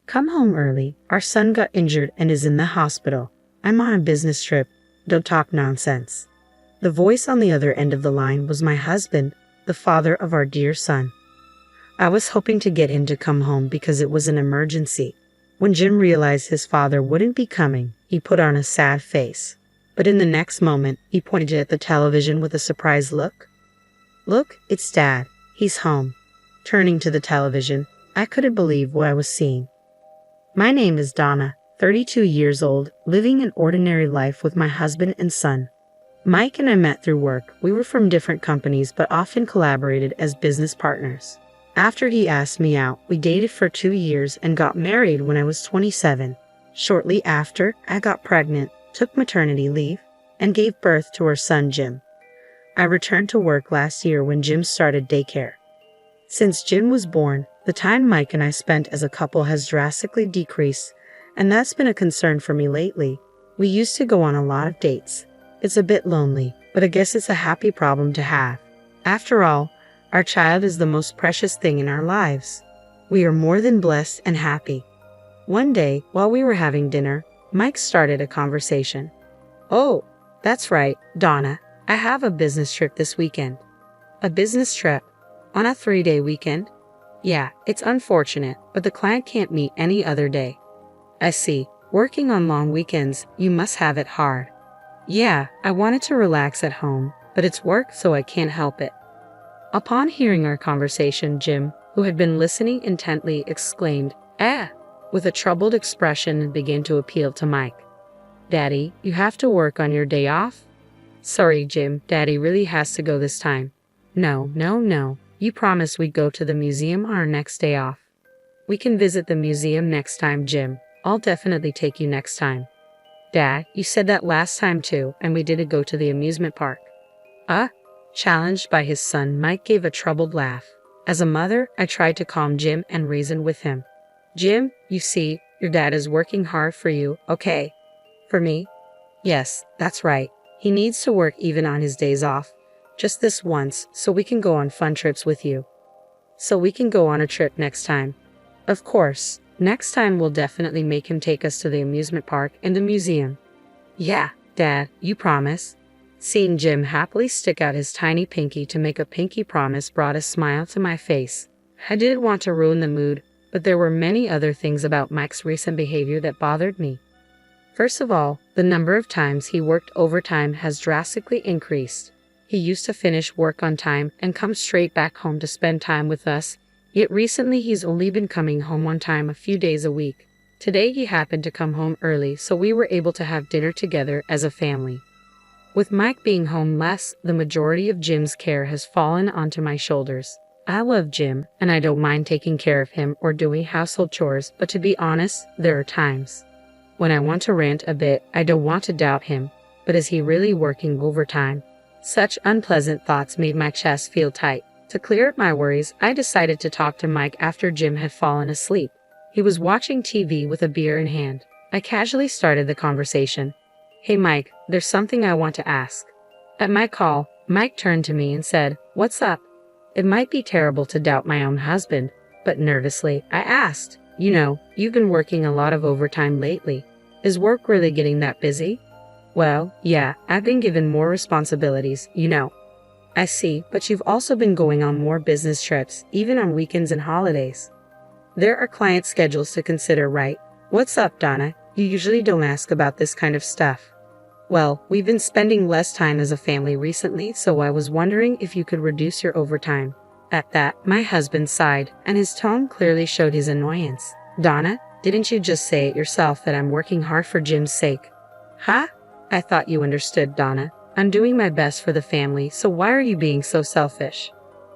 Come home early. Our son got injured and is in the hospital. I'm on a business trip. Don't talk nonsense." The voice on the other end of the line was my husband, the father of our dear son. I was hoping to get him to come home because it was an emergency. When Jim realized his father wouldn't be coming, he put on a sad face. But in the next moment, he pointed at the television with a surprised look. "Look, it's Dad. He's home." Turning to the television, I couldn't believe what I was seeing. My name is Donna, 32 years old, living an ordinary life with my husband and son. Mike and I met through work. We were from different companies but often collaborated as business partners. After he asked me out, we dated for 2 years and got married when I was 27. Shortly after, I got pregnant, took maternity leave, and gave birth to our son Jim. I returned to work last year when Jim started daycare. Since Jim was born, the time Mike and I spent as a couple has drastically decreased, and that's been a concern for me lately. We used to go on a lot of dates. It's a bit lonely, but I guess it's a happy problem to have. After all, our child is the most precious thing in our lives. We are more than blessed and happy. One day, while we were having dinner, Mike started a conversation. "Oh, that's right, Donna. I have a business trip this weekend." "A business trip? On a 3-day weekend?" "Yeah, it's unfortunate, but the client can't meet any other day." "I see. Working on long weekends, you must have it hard." "Yeah, I wanted to relax at home, but it's work, so I can't help it." Upon hearing our conversation, Jim, who had been listening intently, exclaimed, "Ah!" with a troubled expression and began to appeal to Mike. "Daddy, you have to work on your day off?" "Sorry, Jim, Daddy really has to go this time." No. You promised we'd go to the museum on our next day off." "We can visit the museum next time, Jim. I'll definitely take you next time." "Dad, you said that last time too, and we didn't go to the amusement park." Challenged by his son, Mike gave a troubled laugh. As a mother, I tried to calm Jim and reason with him. "Jim, you see, your dad is working hard for you, okay?" "For me?" "Yes, that's right. He needs to work even on his days off. Just this once, so we can go on fun trips with you." "So we can go on a trip next time?" "Of course. Next time we'll definitely make him take us to the amusement park and the museum." "Yeah, Dad, you promise?" Seeing Jim happily stick out his tiny pinky to make a pinky promise brought a smile to my face. I didn't want to ruin the mood, but there were many other things about Mike's recent behavior that bothered me. First of all, the number of times he worked overtime has drastically increased. He used to finish work on time and come straight back home to spend time with us, yet recently he's only been coming home on time a few days a week. Today he happened to come home early, so we were able to have dinner together as a family. With Mike being home less, the majority of Jim's care has fallen onto my shoulders. I love Jim, and I don't mind taking care of him or doing household chores, but to be honest, there are times when I want to rant a bit. I don't want to doubt him, but is he really working overtime? Such unpleasant thoughts made my chest feel tight. To clear up my worries, I decided to talk to Mike after Jim had fallen asleep. He was watching TV with a beer in hand. I casually started the conversation. "Hey Mike, there's something I want to ask." At my call, Mike turned to me and said, "What's up?" It might be terrible to doubt my own husband, but nervously, I asked, "You know, you've been working a lot of overtime lately. Is work really getting that busy?" "Well, yeah, I've been given more responsibilities, you know." "I see, but you've also been going on more business trips, even on weekends and holidays." "There are client schedules to consider, right?" "What's up, Donna? You usually don't ask about this kind of stuff." "Well, we've been spending less time as a family recently, so I was wondering if you could reduce your overtime." At that, my husband sighed, and his tone clearly showed his annoyance. "Donna, didn't you just say it yourself that I'm working hard for Jim's sake?" "Huh? I thought you understood, Donna. I'm doing my best for the family, so why are you being so selfish?"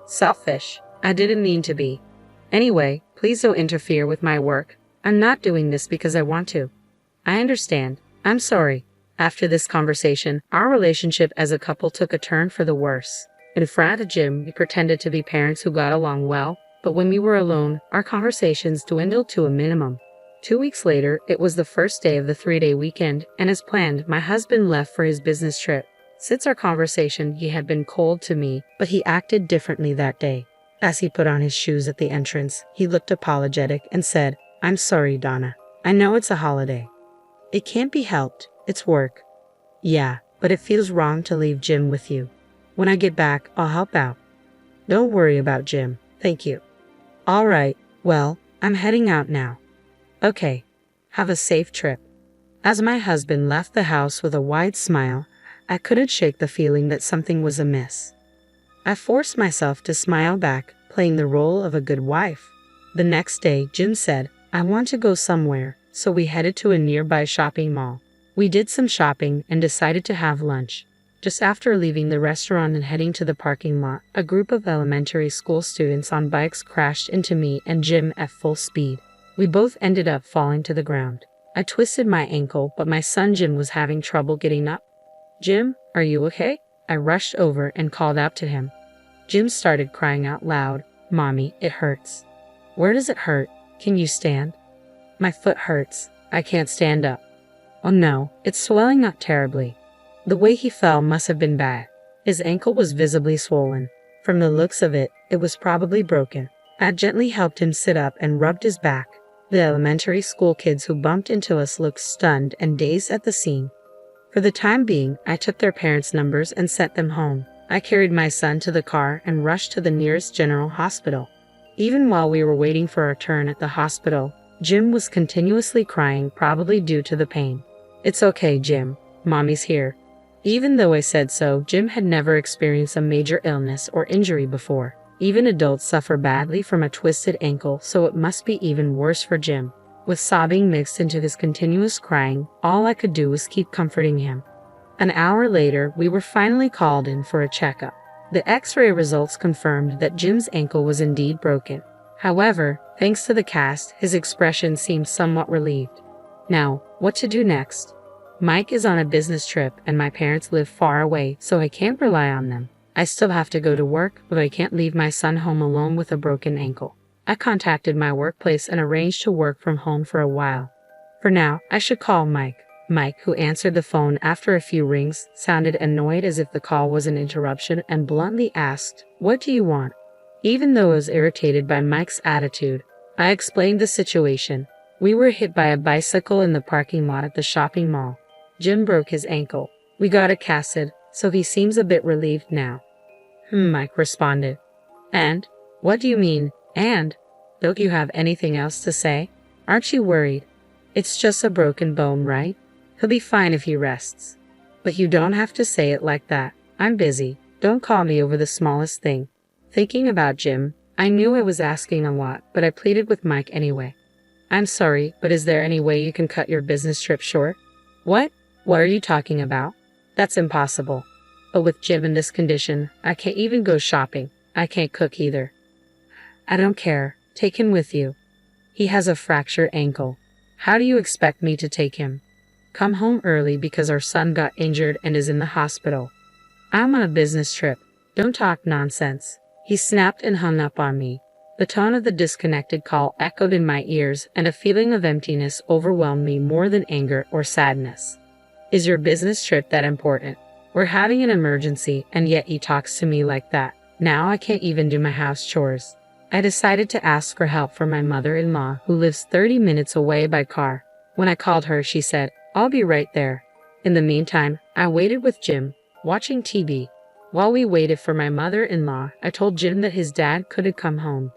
"Selfish? I didn't mean to be. Anyway, please don't interfere with my work. I'm not doing this because I want to." "I understand. I'm sorry." After this conversation, our relationship as a couple took a turn for the worse. In front of Jim, we pretended to be parents who got along well, but when we were alone, our conversations dwindled to a minimum. 2 weeks later, it was the first day of the 3-day weekend, and as planned, my husband left for his business trip. Since our conversation, he had been cold to me, but he acted differently that day. As he put on his shoes at the entrance, he looked apologetic and said, I'm sorry, Donna. I know it's a holiday. It can't be helped. It's work. Yeah, but it feels wrong to leave Jim with you. When I get back, I'll help out. Don't worry about Jim. Thank you. All right, well, I'm heading out now. Okay. Have a safe trip. As my husband left the house with a wide smile, I couldn't shake the feeling that something was amiss. I forced myself to smile back, playing the role of a good wife. The next day, Jim said, I want to go somewhere, so we headed to a nearby shopping mall. We did some shopping and decided to have lunch. Just after leaving the restaurant and heading to the parking lot, a group of elementary school students on bikes crashed into me and Jim at full speed. We both ended up falling to the ground. I twisted my ankle, but my son Jim was having trouble getting up. Jim, are you okay? I rushed over and called out to him. Jim started crying out loud, Mommy, it hurts. Where does it hurt? Can you stand? My foot hurts. I can't stand up. Oh no, it's swelling up terribly. The way he fell must have been bad. His ankle was visibly swollen. From the looks of it, it was probably broken. I gently helped him sit up and rubbed his back. The elementary school kids who bumped into us looked stunned and dazed at the scene. For the time being, I took their parents' numbers and sent them home. I carried my son to the car and rushed to the nearest general hospital. Even while we were waiting for our turn at the hospital, Jim was continuously crying, probably due to the pain. It's okay, Jim. Mommy's here. Even though I said so, Jim had never experienced a major illness or injury before. Even adults suffer badly from a twisted ankle, so it must be even worse for Jim. With sobbing mixed into his continuous crying, all I could do was keep comforting him. An hour later, we were finally called in for a checkup. The X-ray results confirmed that Jim's ankle was indeed broken. However, thanks to the cast, his expression seemed somewhat relieved. Now, what to do next? Mike is on a business trip and my parents live far away, so I can't rely on them. I still have to go to work, but I can't leave my son home alone with a broken ankle. I contacted my workplace and arranged to work from home for a while. For now, I should call Mike. Mike, who answered the phone after a few rings, sounded annoyed as if the call was an interruption and bluntly asked, What do you want? Even though I was irritated by Mike's attitude, I explained the situation. We were hit by a bicycle in the parking lot at the shopping mall. Jim broke his ankle. We got it casted, so he seems a bit relieved now. Mike responded. And? What do you mean, and? Don't you have anything else to say? Aren't you worried? It's just a broken bone, right? He'll be fine if he rests. But you don't have to say it like that. I'm busy. Don't call me over the smallest thing. Thinking about Jim, I knew I was asking a lot, but I pleaded with Mike anyway. I'm sorry, but is there any way you can cut your business trip short? What? What are you talking about? That's impossible. But with Jim in this condition, I can't even go shopping. I can't cook either. I don't care. Take him with you. He has a fractured ankle. How do you expect me to take him? Come home early because our son got injured and is in the hospital. I'm on a business trip. Don't talk nonsense. He snapped and hung up on me. The tone of the disconnected call echoed in my ears, and a feeling of emptiness overwhelmed me more than anger or sadness. Is your business trip that important? We're having an emergency, and yet he talks to me like that. Now I can't even do my house chores. I decided to ask for help from my mother-in-law, who lives 30 minutes away by car. When I called her, she said, I'll be right there. In the meantime, I waited with Jim, watching TV. While we waited for my mother-in-law, I told Jim that his dad couldn't come home.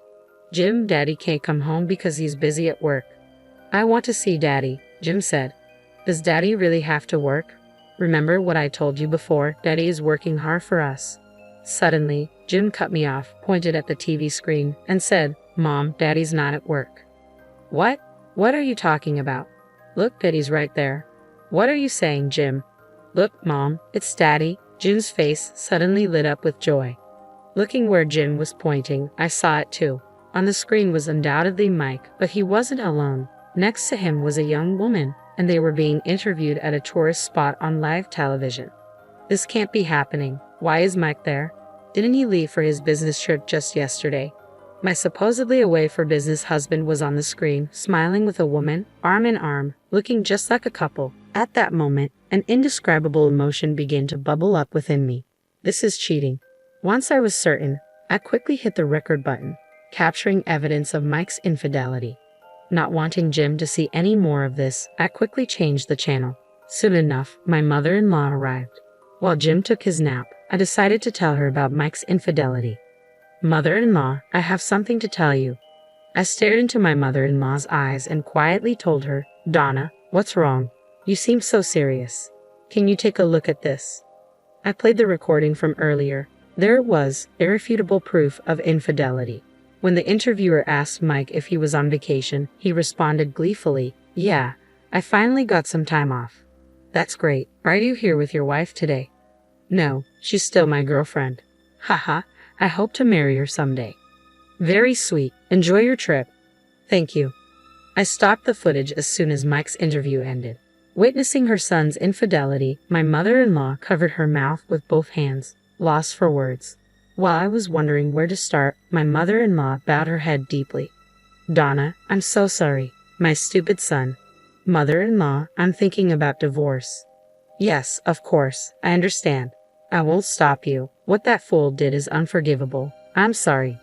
Jim, Daddy can't come home because he's busy at work. I want to see Daddy, Jim said. Does Daddy really have to work? Remember what I told you before, Daddy is working hard for us. Suddenly, Jim cut me off, pointed at the TV screen, and said, Mom, Daddy's not at work. What? What are you talking about? Look, Daddy's right there. What are you saying, Jim? Look, Mom, it's Daddy. Jim's face suddenly lit up with joy. Looking where Jim was pointing, I saw it too. On the screen was undoubtedly Mike, but he wasn't alone. Next to him was a young woman, and they were being interviewed at a tourist spot on live television. This can't be happening. Why is Mike there? Didn't he leave for his business trip just yesterday? My supposedly away for business husband was on the screen, smiling with a woman, arm in arm, looking just like a couple. At that moment, an indescribable emotion began to bubble up within me. This is cheating. Once I was certain, I quickly hit the record button, capturing evidence of Mike's infidelity. Not wanting Jim to see any more of this, I quickly changed the channel. Soon enough, my mother-in-law arrived. While Jim took his nap, I decided to tell her about Mike's infidelity. "Mother-in-law, I have something to tell you." I stared into my mother-in-law's eyes and quietly told her, "Donna, what's wrong? You seem so serious. Can you take a look at this?" I played the recording from earlier. There it was, irrefutable proof of infidelity. When the interviewer asked Mike if he was on vacation, he responded gleefully, "Yeah, I finally got some time off." "That's great. Are you here with your wife today?" "No, she's still my girlfriend." "Haha, I hope to marry her someday." "Very sweet. Enjoy your trip." "Thank you." I stopped the footage as soon as Mike's interview ended. Witnessing her son's infidelity, my mother-in-law covered her mouth with both hands, lost for words. While I was wondering where to start, my mother-in-law bowed her head deeply. "Donna, I'm so sorry. My stupid son." "Mother-in-law, I'm thinking about divorce." "Yes, of course. I understand. I won't stop you. What that fool did is unforgivable. I'm sorry."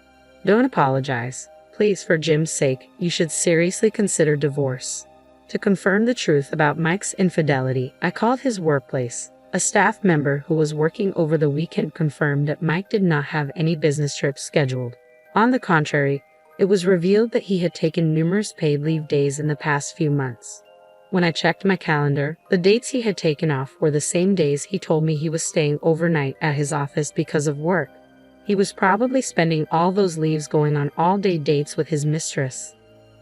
"Don't apologize. Please, for Jim's sake, you should seriously consider divorce." To confirm the truth about Mike's infidelity, I called his workplace. A staff member who was working over the weekend confirmed that Mike did not have any business trips scheduled. On the contrary, it was revealed that he had taken numerous paid leave days in the past few months. When I checked my calendar, the dates he had taken off were the same days he told me he was staying overnight at his office because of work. He was probably spending all those leaves going on all-day dates with his mistress.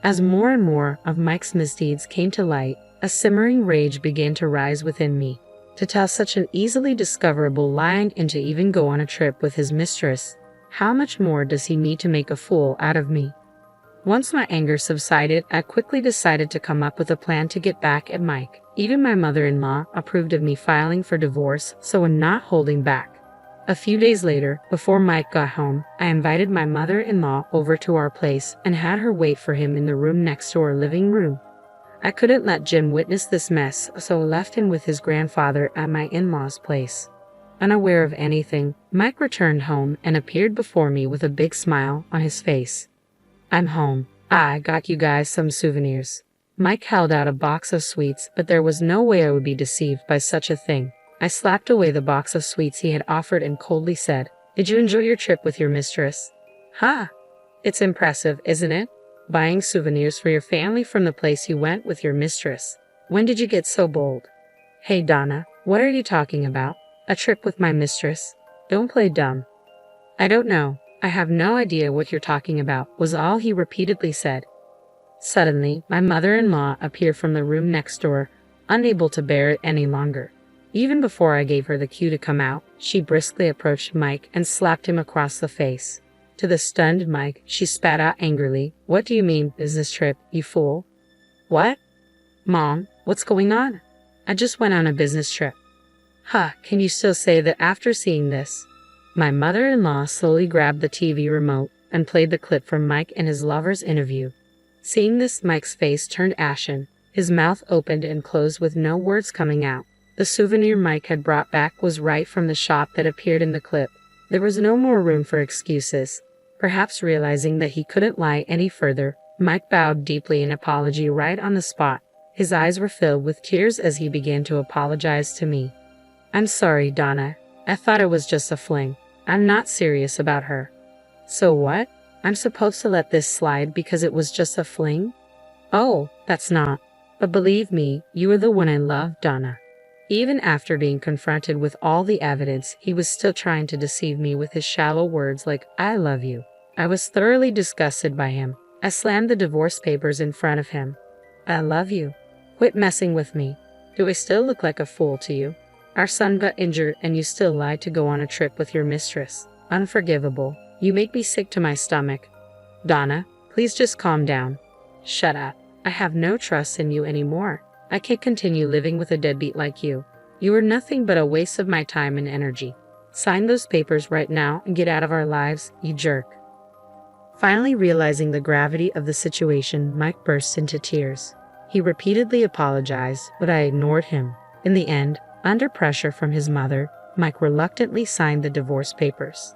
As more and more of Mike's misdeeds came to light, a simmering rage began to rise within me. To tell such an easily discoverable lie and to even go on a trip with his mistress, how much more does he need to make a fool out of me? Once my anger subsided, I quickly decided to come up with a plan to get back at Mike. Even my mother-in-law approved of me filing for divorce, so I'm not holding back. A few days later, before Mike got home, I invited my mother-in-law over to our place and had her wait for him in the room next to our living room. I couldn't let Jim witness this mess, so I left him with his grandfather at my in-laws' place. Unaware of anything, Mike returned home and appeared before me with a big smile on his face. "I'm home. I got you guys some souvenirs." Mike held out a box of sweets, but there was no way I would be deceived by such a thing. I slapped away the box of sweets he had offered and coldly said, "Did you enjoy your trip with your mistress?" "Ha! It's impressive, isn't it? Buying souvenirs for your family from the place you went with your mistress. When did you get so bold?" "Hey Donna, what are you talking about? A trip with my mistress? Don't play dumb." "I don't know. I have no idea what you're talking about," was all he repeatedly said. Suddenly, my mother-in-law appeared from the room next door, unable to bear it any longer. Even before I gave her the cue to come out, she briskly approached Mike and slapped him across the face. To the stunned Mike, she spat out angrily, "What do you mean, business trip, you fool?" "What? Mom, what's going on?" "I just went on a business trip." "Huh, can you still say that after seeing this?" My mother-in-law slowly grabbed the TV remote and played the clip from Mike and his lover's interview. Seeing this, Mike's face turned ashen. His mouth opened and closed with no words coming out. The souvenir Mike had brought back was right from the shop that appeared in the clip. There was no more room for excuses. Perhaps realizing that he couldn't lie any further, Mike bowed deeply in apology right on the spot. His eyes were filled with tears as he began to apologize to me. "I'm sorry, Donna. I thought it was just a fling. I'm not serious about her." "So what? I'm supposed to let this slide because it was just a fling?" "Oh, that's not. But believe me, you are the one I love, Donna." Even after being confronted with all the evidence, he was still trying to deceive me with his shallow words like, "I love you." I was thoroughly disgusted by him. I slammed the divorce papers in front of him. "I love you. Quit messing with me. Do I still look like a fool to you? Our son got injured and you still lied to go on a trip with your mistress. Unforgivable. You make me sick to my stomach." "Donna, please just calm down." "Shut up. I have no trust in you anymore. I can't continue living with a deadbeat like you. You are nothing but a waste of my time and energy. Sign those papers right now and get out of our lives, you jerk." Finally realizing the gravity of the situation, Mike burst into tears. He repeatedly apologized, but I ignored him. In the end, under pressure from his mother, Mike reluctantly signed the divorce papers.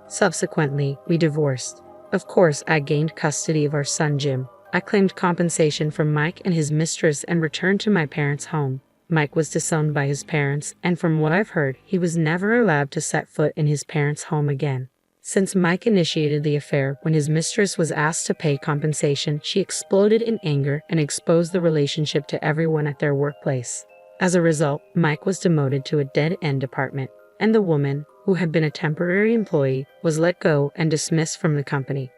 Subsequently, we divorced. Of course, I gained custody of our son Jim. I claimed compensation from Mike and his mistress and returned to my parents' home. Mike was disowned by his parents, and from what I've heard, he was never allowed to set foot in his parents' home again. Since Mike initiated the affair, when his mistress was asked to pay compensation, she exploded in anger and exposed the relationship to everyone at their workplace. As a result, Mike was demoted to a dead-end department, and the woman, who had been a temporary employee, was let go and dismissed from the company.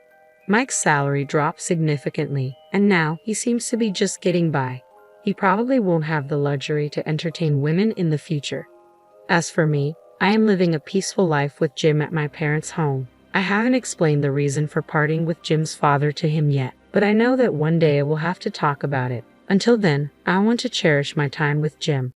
Mike's salary dropped significantly, and now he seems to be just getting by. He probably won't have the luxury to entertain women in the future. As for me, I am living a peaceful life with Jim at my parents' home. I haven't explained the reason for parting with Jim's father to him yet, but I know that one day I will have to talk about it. Until then, I want to cherish my time with Jim.